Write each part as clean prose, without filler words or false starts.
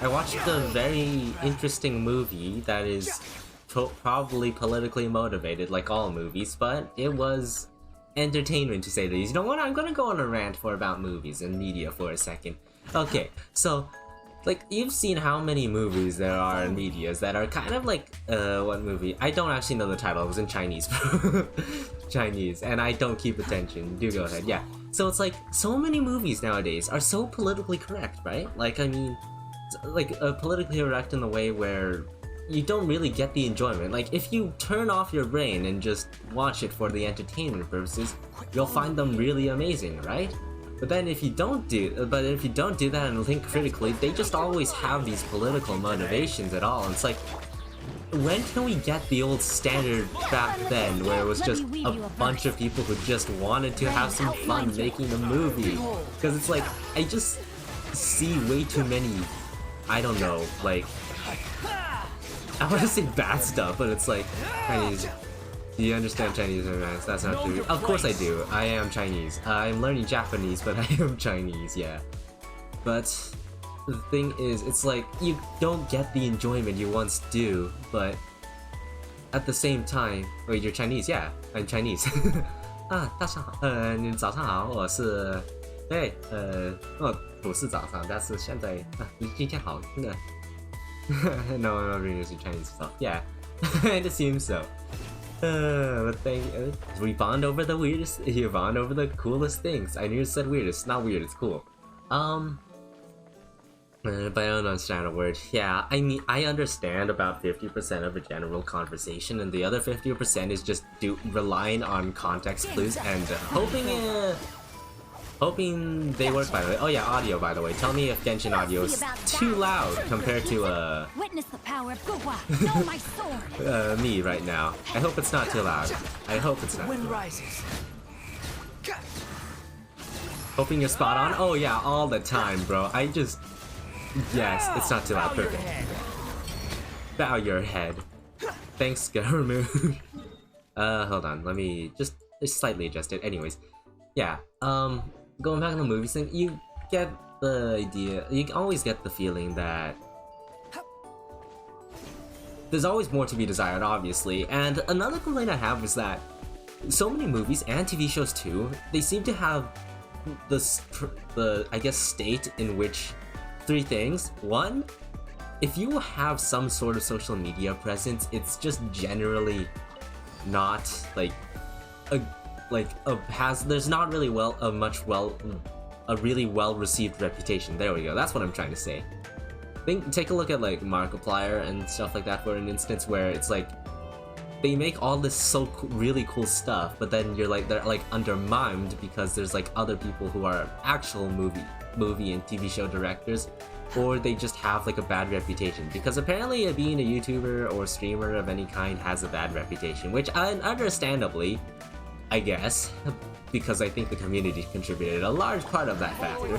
I watched a very interesting movie that is probably politically motivated, like all movies, but it was entertainment to say the least. You know what? I'm gonna go on a rant about movies and media for a second. Okay, so, like, you've seen how many movies there are in medias that are kind of like, what movie? I don't actually know the title, it was in Chinese. Chinese, and I don't keep attention. Do go ahead, yeah. So it's like, so many movies nowadays are so politically correct, right? Like, I mean, like, politically correct in the way where you don't really get the enjoyment. Like, if you turn off your brain and just watch it for the entertainment purposes, you'll find them really amazing, right? But then if you don't do that and think critically, they just always have these political motivations at all. And it's like, when can we get the old standard back then, where it was just a bunch of people who just wanted to have some fun making a movie? Because it's like, I just see way too many, I don't know, like, I want to say bad stuff, but it's like, Chinese. Do you understand Chinese? That's not true. Of course I do. I am Chinese. I'm learning Japanese, but I am Chinese, yeah. But the thing is, it's like, you don't get the enjoyment you once do, but at the same time... Wait, you're Chinese? Yeah, I'm Chinese. 大家好，你早上好，我是... 对，不是早上，但是现在，今天好，真的。No, I'm not really using Chinese stuff. Yeah, it seems so. But we bond over the weirdest. You bond over the coolest things. I nearly said weirdest. Not weird. It's cool. But I don't understand a word. Yeah, I mean, I understand about 50% of a general conversation, and the other 50% is just relying on context clues and hoping they work, by the way. Oh yeah, audio, by the way. Tell me if Genshin audio is too loud compared to Witness the power of Guhua. Know my sword. Me right now. I hope it's not too loud. I hope it's not. Wind rises. Hoping you're spot on. Oh yeah, all the time, bro. Yes, it's not too loud. Perfect. Bow your head. Thanks, Garumu. Hold on. Let me just slightly adjust it. Anyways, yeah. Going back to the movies thing, you get the idea, you always get the feeling that there's always more to be desired, obviously. And another complaint I have is that so many movies and TV shows too, they seem to have the I guess, state in which three things. One, if you have some sort of social media presence, it's just generally not like there's not really a really well received reputation. There we go. That's what I'm trying to say. Take a look at like Markiplier and stuff like that, for an instance, where it's like they make all this really cool stuff, but then they're like undermined because there's like other people who are actual movie and TV show directors, or they just have like a bad reputation, because apparently being a YouTuber or streamer of any kind has a bad reputation, which understandably, I guess, because I think the community contributed a large part of that factor.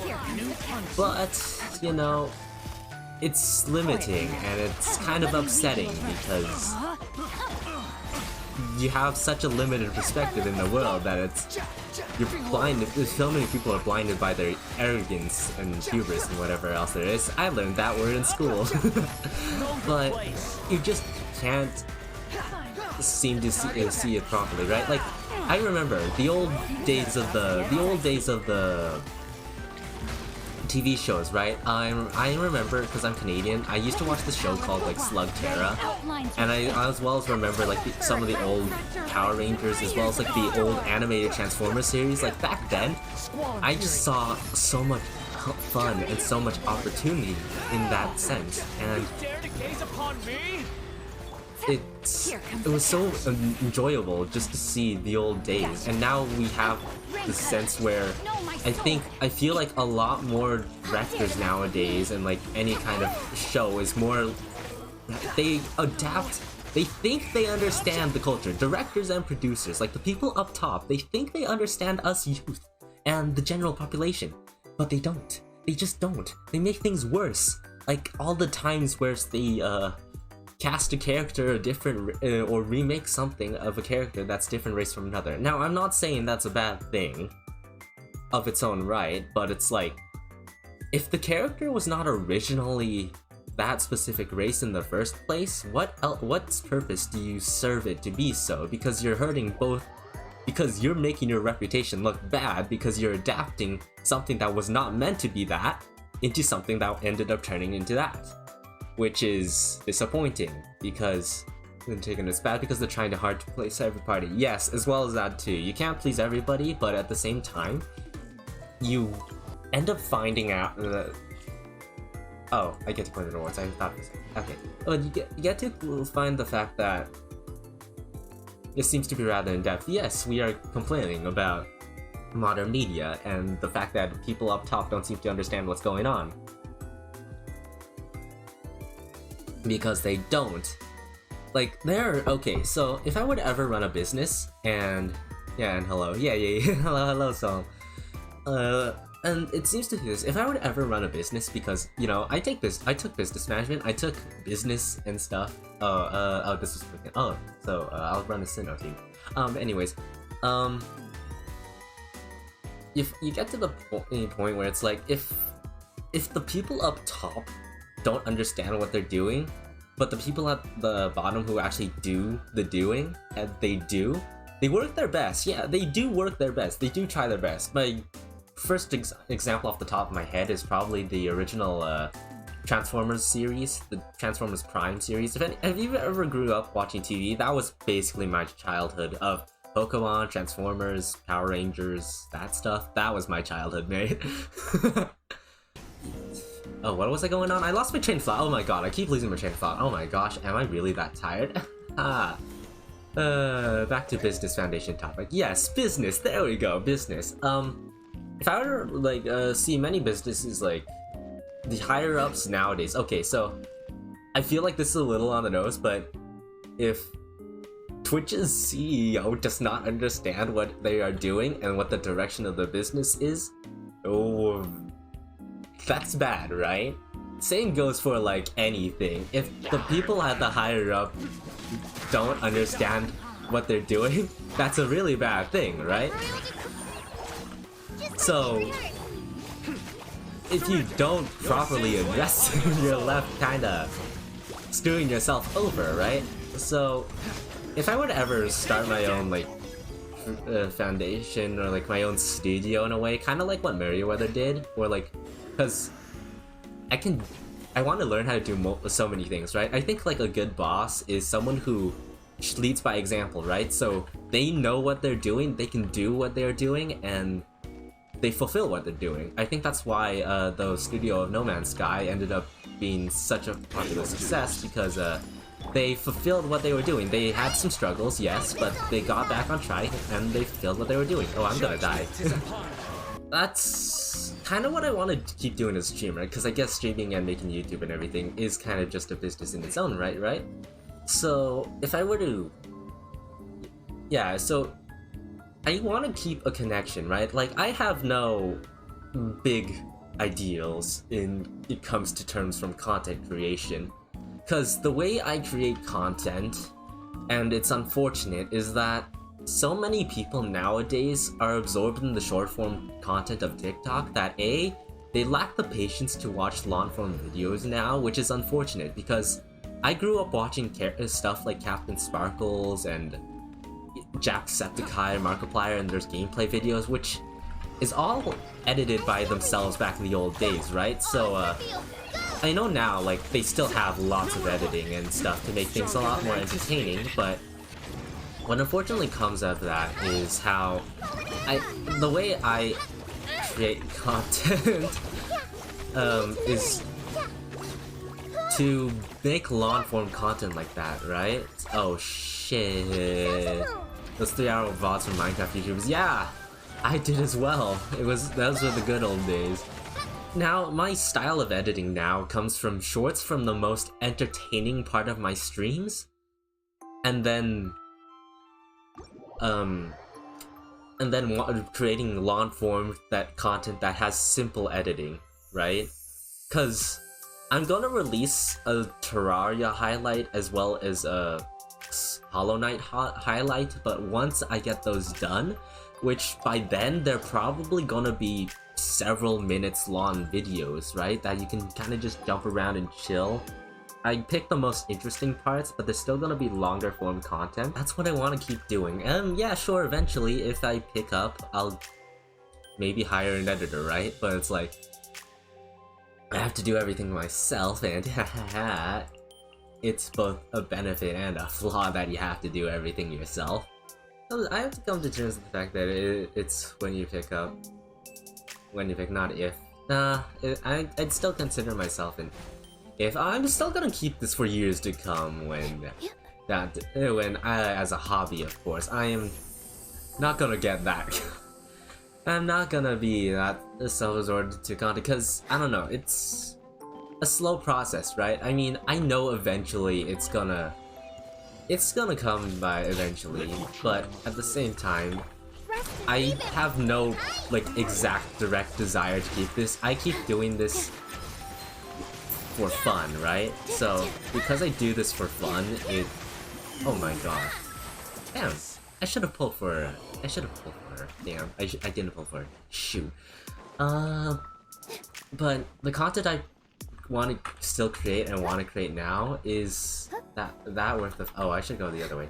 But, you know, it's limiting and it's kind of upsetting because you have such a limited perspective in the world that you're blinded. So many people are blinded by their arrogance and hubris and whatever else there is. I learned that word in school. But you just can't seem to see it properly, right? Like, I remember the old days of the TV shows, right? I remember, because I'm Canadian, I used to watch this show called like Slug Terra, and I as well as remember like some of the old Power Rangers, as well as like the old animated Transformers series. Like back then, I just saw so much fun and so much opportunity in that sense, and it was so enjoyable just to see the old days. And now we have the sense where I feel like a lot more directors nowadays, and like any kind of show is more, they adapt, they think they understand the culture. Directors and producers, like the people up top, they think they understand us youth and the general population, but they don't. They just don't. They make things worse. Like all the times where they cast a character a different or remake something of a character that's different race from another. Now, I'm not saying that's a bad thing of its own right, but it's like, if the character was not originally that specific race in the first place, what's purpose do you serve it to be so? Because you're hurting both, because you're making your reputation look bad because you're adapting something that was not meant to be that into something that ended up turning into that, which is disappointing because it's bad because they're trying hard to please everybody. Yes, as well as that too. You can't please everybody, but at the same time, you end up finding out that... Oh, I get to point it towards. I thought it was... Okay. Well, you get to find the fact that it seems to be rather in-depth. Yes, we are complaining about modern media and the fact that people up top don't seem to understand what's going on. Because they don't. Like, okay, so if I would ever run a business, and hello, hello, song. And it seems to be this, if I would ever run a business, because, you know, I took business management, I took business and stuff. This was freaking, so I'll run a Sinnoh team. Anyways, if you get to the point where it's like, if the people up top don't understand what they're doing, but the people at the bottom who actually do the doing, and they work their best. Yeah, they do work their best. They do try their best. My first example off the top of my head is probably the original Transformers series, the Transformers Prime series. If you ever grew up watching TV, that was basically my childhood of Pokemon, Transformers, Power Rangers, that stuff. That was my childhood, mate. Oh, what was I going on? I lost my train of thought. Oh my god, I keep losing my train of thought. Oh my gosh, am I really that tired? Back to business foundation topic. Yes, business. There we go, business. If I were to, like, see many businesses, like, the higher ups nowadays. Okay, so I feel like this is a little on the nose, but if Twitch's CEO does not understand what they are doing and what the direction of the business is, oh, that's bad, right? Same goes for, like, anything. If the people at the higher up don't understand what they're doing, that's a really bad thing, right? So, if you don't properly address it, you're left kinda screwing yourself over, right? So, if I would ever start my own, like, foundation or, like, my own studio in a way, kinda like what Merryweather did, or, like, because I want to learn how to do so many things, right? I think, like, a good boss is someone who leads by example, right? So they know what they're doing, they can do what they're doing, and they fulfill what they're doing. I think that's why the studio of No Man's Sky ended up being such a popular success, because they fulfilled what they were doing. They had some struggles, yes, but they got back on track and they fulfilled what they were doing. Oh, I'm gonna die. That's kind of what I want to keep doing as a streamer, because I guess streaming and making YouTube and everything is kind of just a business in its own right? So, if I were to... Yeah, so I want to keep a connection, right? Like, I have no big ideals in it comes to terms from content creation, because the way I create content, and it's unfortunate, is that so many people nowadays are absorbed in the short-form content of TikTok that A, they lack the patience to watch long-form videos now, which is unfortunate, because I grew up watching stuff like Captain Sparkles and Jacksepticeye, Markiplier, and there's gameplay videos, which is all edited by themselves back in the old days, right? So, I know now, like, they still have lots of editing and stuff to make things a lot more entertaining, but what unfortunately comes of that is how the way I create content is to make long-form content like that, right? Oh shit. Those 3-hour VODs from Minecraft YouTubers, yeah! I did as well. Those were the good old days. Now, my style of editing now comes from shorts from the most entertaining part of my streams, and then creating long-form content that has simple editing, right? Because I'm gonna release a Terraria highlight as well as a Hollow Knight highlight, but once I get those done, which by then they're probably gonna be several minutes long videos, right? That you can kind of just jump around and chill. I picked the most interesting parts, but there's still gonna be longer form content. That's what I want to keep doing. And yeah, sure, eventually, if I pick up, I'll maybe hire an editor, right? But it's like, I have to do everything myself, and it's both a benefit and a flaw that you have to do everything yourself. So I have to come to terms with the fact that it's when you pick up, not if. I'd still consider myself an if. I'm still gonna keep this for years to come when as a hobby, of course. I am not gonna get that. I'm not gonna be that self-absorbed to content, because, I don't know, it's a slow process, right? I mean, I know eventually it's gonna come by eventually, but at the same time, I have no, like, exact direct desire to keep this. I keep doing this for fun, right? So, because I do this for fun, oh my god. Damn, I should have pulled for her. Damn, I didn't pull for her. Shoot. But the content I want to still create and want to create now is that worth of— oh, I should go the other way.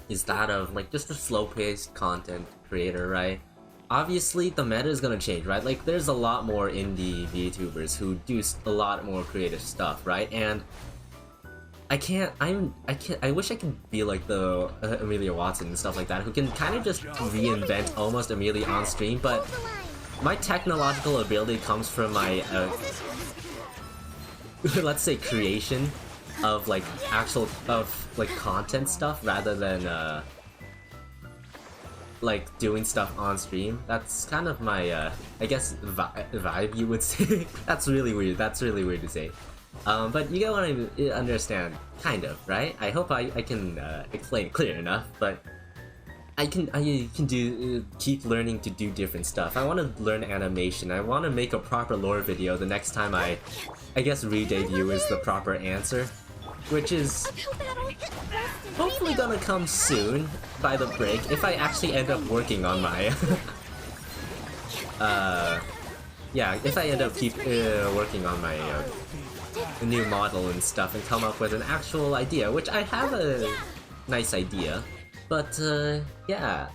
Is that of, like, just a slow-paced content creator, right? Obviously, the meta is gonna change, right? Like, there's a lot more indie VTubers who do a lot more creative stuff, right? And I wish I could be like the Amelia Watson and stuff like that, who can kind of just reinvent almost immediately on stream, but my technological ability comes from my, let's say, creation of, like, content stuff rather than, like, doing stuff on stream. That's kind of my, I guess, vibe, you would say. That's really weird to say. But you get what I understand, kind of, right? I hope I can explain it clear enough, but I can keep learning to do different stuff. I want to learn animation. I want to make a proper lore video the next time I guess re-debut is the proper answer, which is hopefully gonna come soon by the break, if I actually end up working on my yeah, if I end up working on my new model and stuff and come up with an actual idea, which I have a nice idea, but yeah,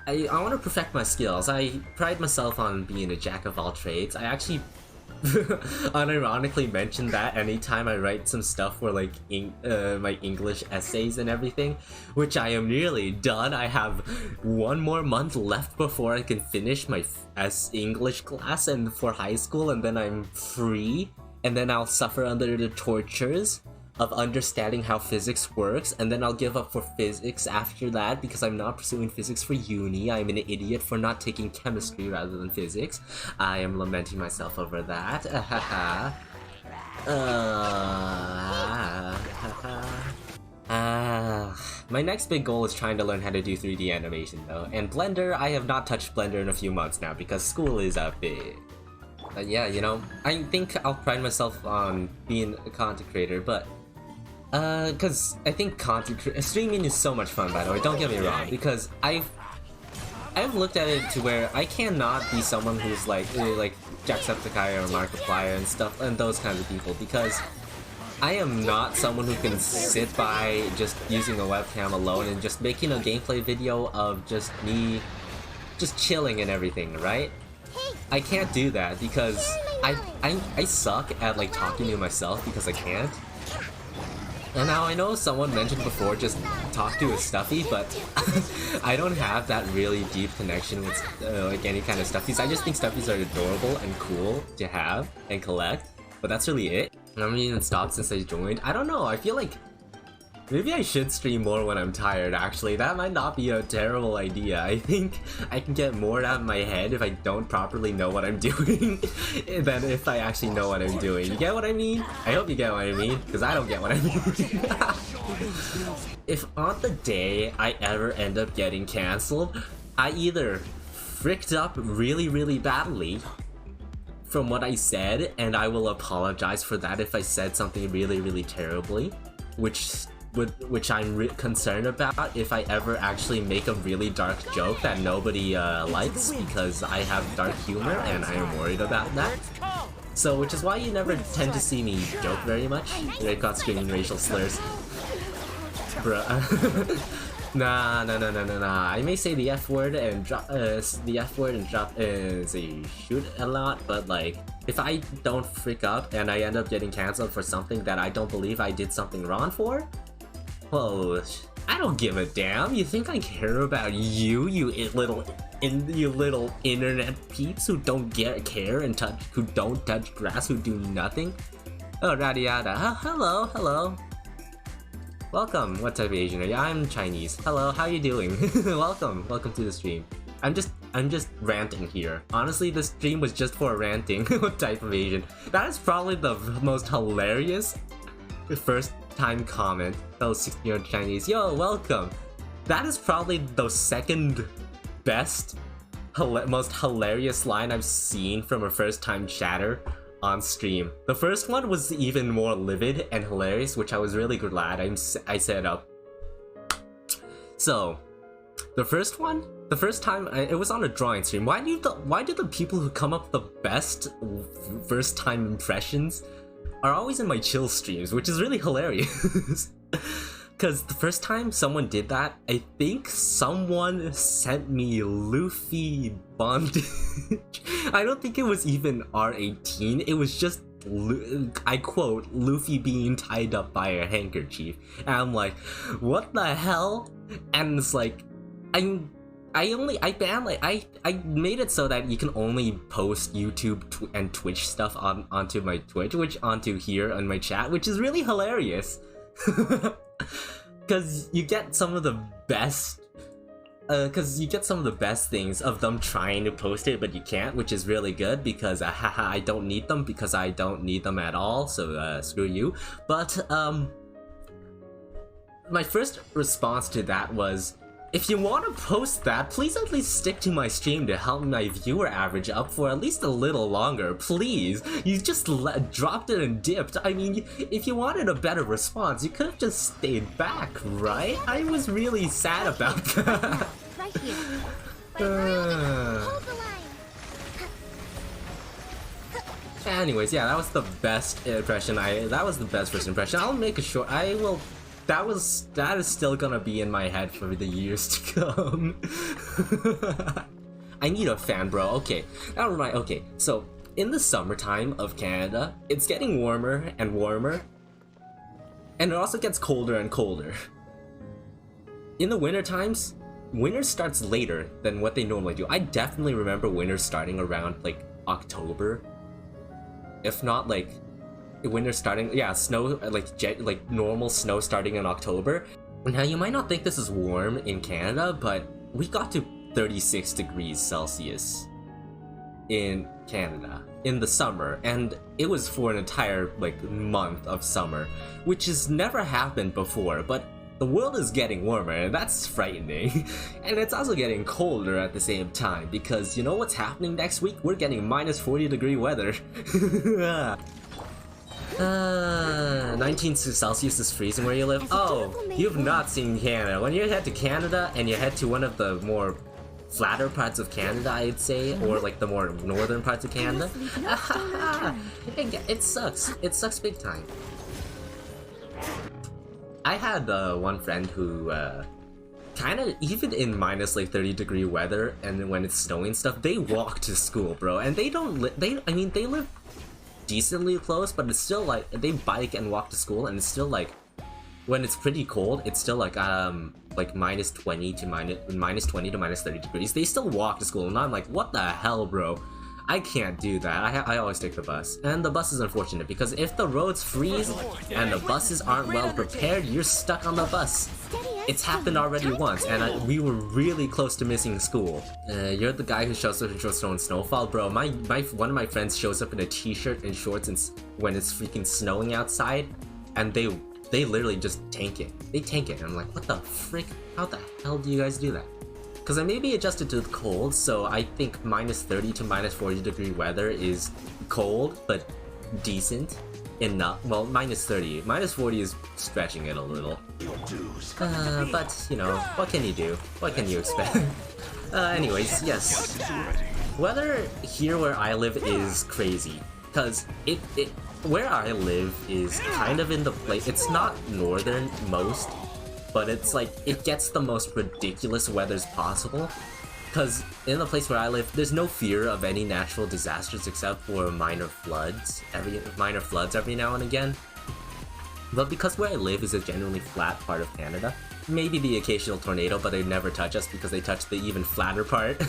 I want to perfect my skills. I pride myself on being a jack of all trades. I actually unironically mention that anytime I write some stuff for, like, my English essays and everything, which I am nearly done. I have one more month left before I can finish my English class and for high school, and then I'm free, and then I'll suffer under the tortures of understanding how physics works, and then I'll give up for physics after that because I'm not pursuing physics for uni. I'm an idiot for not taking chemistry rather than physics. I am lamenting myself over that. My next big goal is trying to learn how to do 3D animation though, and Blender, I have not touched Blender in a few months now because school is a big. Yeah, you know, I think I'll pride myself on being a content creator, but cause I think streaming is so much fun, by the way, don't get me wrong, because I've looked at it to where I cannot be someone who's like Jacksepticeye or Markiplier and stuff, and those kinds of people, because I am not someone who can sit by just using a webcam alone and just making a gameplay video of just me just chilling and everything, right? I can't do that because I suck at, like, talking to myself because I can't. And now I know someone mentioned before just talk to a stuffy, but I don't have that really deep connection with like any kind of stuffies. I just think stuffies are adorable and cool to have and collect, but that's really it. I haven't even stopped since I joined. I don't know, I feel like maybe I should stream more when I'm tired, actually. That might not be a terrible idea. I think I can get more out of my head if I don't properly know what I'm doing than if I actually know what I'm doing. You get what I mean? I hope you get what I mean, because I don't get what I mean. If on the day I ever end up getting cancelled, I either fricked up really, really badly from what I said, and I will apologize for that if I said something really, really terribly, which which I'm concerned about if I ever actually make a really dark joke that nobody likes, because I have dark humor and I am worried about that. So, which is why you never tend to see me joke very much. Red caught screaming racial slurs. Bruh. Nah. I may say the F word and drop say shoot a lot, but like, if I don't freak up and I end up getting cancelled for something that I don't believe I did something wrong for, well, I don't give a damn. You think I care about you, you little internet peeps who don't care and who don't touch grass, who do nothing? Oh, yada yada. Hello. Welcome. What type of Asian are you? I'm Chinese. Hello, how you doing? Welcome to the stream. I'm just ranting here. Honestly, the stream was just for ranting. What type of Asian? That is probably the most hilarious first time comment. Oh, 16-year-old Chinese. Yo, welcome. That is probably the second best, most hilarious line I've seen from a first time chatter on stream. The first one was even more livid and hilarious, which I was really glad I set up. So, the first time it was on a drawing stream. Why do the people who come up with the best first time impressions are always in my chill streams, which is really hilarious. Because the first time someone did that, I think someone sent me Luffy bondage. I don't think it was even R18, it was just, I quote, Luffy being tied up by a handkerchief. And I'm like, what the hell? And it's like, I made it so that you can only post YouTube and Twitch stuff onto my Twitch, onto here on my chat, which is really hilarious. Because you get some of the best things of them trying to post it, but you can't, which is really good, because haha, I don't need them, because I don't need them at all, so screw you. But my first response to that was, if you want to post that, please at least stick to my stream to help my viewer average up for at least a little longer, please. You just dropped it and dipped. I mean, if you wanted a better response, you could have just stayed back, right? I was really sad about that. Right here. Hold the line. Anyways, yeah, that was the best impression. That was the best first impression. I'll make a short. That is still gonna be in my head for the years to come. I need a fan, bro. Okay, alright. Okay, so in the summertime of Canada, it's getting warmer and warmer, and it also gets colder and colder. In the winter times, winter starts later than what they normally do. I definitely remember winter starting around like October, if not like winter starting, yeah, snow, like normal snow starting in October. Now you might not think this is warm in Canada, but we got to 36 degrees Celsius in Canada in the summer, and it was for an entire like month of summer, which has never happened before. But the world is getting warmer, and that's frightening. And it's also getting colder at the same time, because you know what's happening next week? We're getting minus 40-degree weather. 19 Celsius is freezing where you live? Oh, you've not seen Canada. When you head to Canada and you head to one of the more flatter parts of Canada, I'd say, or like the more northern parts of Canada, it sucks. It sucks big time. I had one friend who kind of, even in minus like 30-degree weather and when it's snowing stuff, they walk to school, bro. And they don't they live decently close, but it's still like they bike and walk to school, and it's still like when it's pretty cold, it's still like minus 20 to minus 30 degrees. They still walk to school, and I'm like, what the hell, bro? I can't do that. I always take the bus, and the bus is unfortunate because if the roads freeze and the buses aren't well prepared, you're stuck on the bus. It's happened already once, and we were really close to missing school. You're the guy who shows up in short snow and snowfall, bro. One of my friends shows up in a t-shirt and shorts when it's freaking snowing outside, and they literally just tank it. They tank it, and I'm like, what the frick? How the hell do you guys do that? Because I may be adjusted to the cold, so I think minus 30 to minus 40-degree weather is cold, but decent. enough. Well, minus 30. Minus 40 is stretching it a little. But, you know, what can you do? What can you expect? Anyways, yes. Weather here where I live is crazy. Because where I live is kind of in the place. It's not northernmost, but it's like, it gets the most ridiculous weathers possible. Because in the place where I live, there's no fear of any natural disasters except for minor floods every now and again. But because where I live is a generally flat part of Canada, maybe the occasional tornado, but they never touch us because they touch the even flatter part,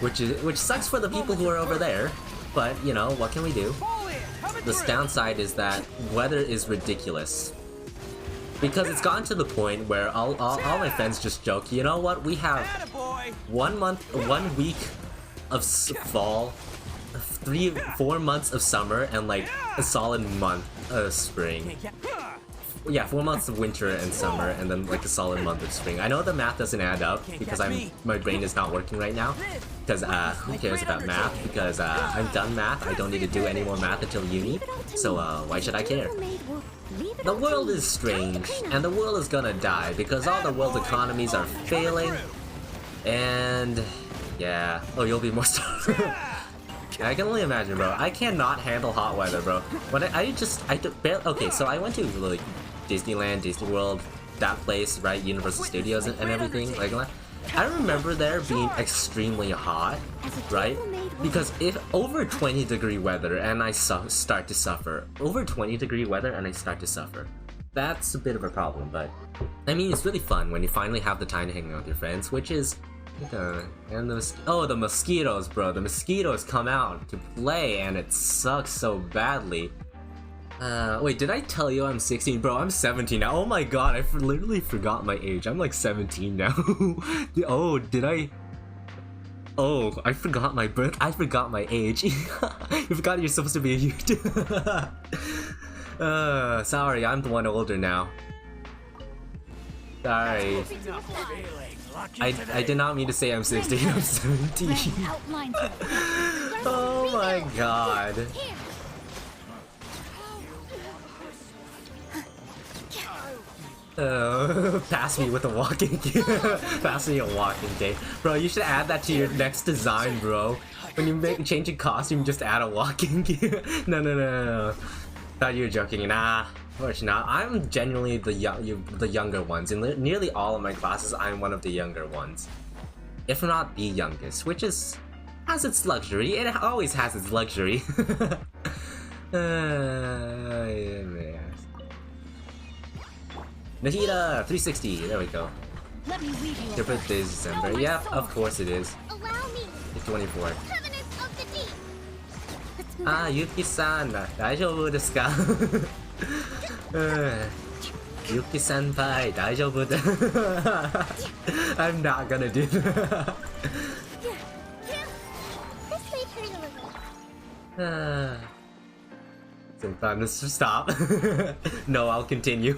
which sucks for the people who are over there. But you know, what can we do? The downside is that weather is ridiculous. Because it's gotten to the point where all my friends just joke, you know what, we have 1 week of fall, 4 months of summer, and like a solid month of spring. Yeah, 4 months of winter and summer, and then like a solid month of spring. I know the math doesn't add up because my brain is not working right now. Because who cares about math? Because I'm done math. I don't need to do any more math until uni. So why should I care? The world is strange, and the world is gonna die because all the world's economies are failing. And yeah, oh, you'll be more starved. I can only imagine, bro. I cannot handle hot weather, bro. When okay, so I went to like Disneyland, Disney World, that place, right? Universal Studios and everything. Like, I remember there being extremely hot, right? Because if over 20-degree weather and I start to suffer, over 20-degree weather and I start to suffer, that's a bit of a problem. But I mean, it's really fun when you finally have the time to hang out with your friends, which is. And the mosquitoes, bro. The mosquitoes come out to play, and it sucks so badly. Wait, did I tell you I'm 16? Bro, I'm 17 now. Oh my god, I literally forgot my age. I'm like 17 now. Oh, did I? Oh, I forgot my birth. I forgot my age. You forgot you're supposed to be a youth. Sorry, I'm the one older now. Sorry. I did not mean to say I'm 16, I'm 17. Oh my god. Pass me with a walking game. Pass me a walking game. Bro, you should add that to your next design, bro. When you change a costume, just add a walking game. No. Thought you were joking. Nah. Of course not. I'm genuinely the younger ones. In nearly all of my classes, I'm one of the younger ones. If not the youngest, which has its luxury. It always has its luxury. Nahida 360. There we go. Let me read you. Your birthday is December. Yep, of course it is. Allow me. It's 24. Covenants of the deep. Ah, Yuki-san, 大丈夫ですか? Yuki-senpai, 大丈夫? I'm not gonna do that. This way, turn a little. Senpai, let's stop. No, I'll continue.